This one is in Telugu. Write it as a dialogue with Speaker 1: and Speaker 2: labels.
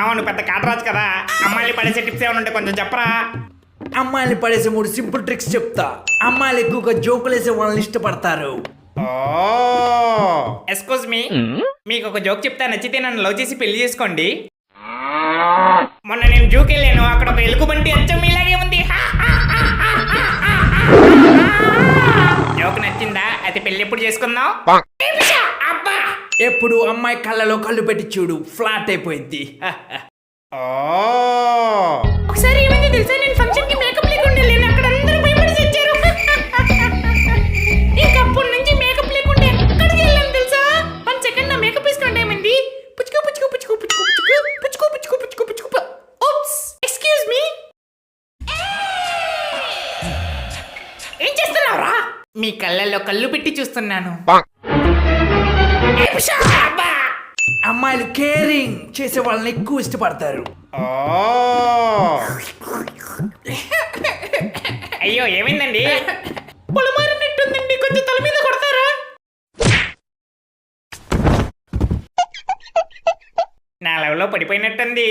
Speaker 1: మామను పెద్ద కాటరాజు కదా, అమ్మాయిని పడేసే టిప్స్ ఏమైనా ఉంటే కొంచెం చెప్పరా.
Speaker 2: అమ్మాయిని పడేసే 3 సింపుల్ ట్రిక్స్ చెప్తా. అమ్మాయిలు ఎక్కువగా జోకులు వేసే వాళ్ళని ఇష్టపడతారు.
Speaker 1: ఎక్స్క్యూజ్ మీ, మీకు ఒక జోక్ చెప్తా, నచ్చితే నన్ను లవ్ చేసి పెళ్లి చేసుకోండి. మొన్న నేను జూకి వెళ్ళాను, అక్కడ ఒక ఎలుగుబంటి అచ్చం ఇలాగే ఉంది. జోక్ నచ్చిందా? అయితే పెళ్లి ఎప్పుడు చేసుకుందాం? అబ్బా,
Speaker 2: ఎప్పుడు అమ్మాయి కళ్ళలో కళ్ళు పెట్టి చూడు, ఫ్లాట్ అయిపోయింది.
Speaker 1: ఒకసారి ఏమైంది తెలుసా, నేను ఫంక్షన్ కి మేకప్ లేకుండా వెళ్ళాను, అక్కడ అందరూ భయపడి చచ్చారు. ఇంకా అప్పటి నుంచి మేకప్ లేకుండా ఎక్కడికి వెళ్ళాను తెలుసా. 1 సెకండ్ నా మేకప్ వేసుకుంటే ఏమైంది, పుచ్చుకో పుచ్చుకో పుచ్చుకో పుచ్చుకో పుచ్చుకో పుచ్చుకో పుచ్చుకో పుచ్చుకో పుచ్చుకో. Oops, excuse me. ఏం చేస్తున్నావురా? మీ కళ్ళల్లో కళ్ళు పెట్టి చూస్తున్నాను.
Speaker 2: అమ్మాయిలు కేరింగ్ చేసే వాళ్ళని ఎక్కువ ఇష్టపడతారు.
Speaker 1: అయ్యో ఏమైందండి? పొలమారినట్టుందండి, కొంచెం తల మీద కొడతారా? నా లెవెల్లో పడిపోయినట్టుంది.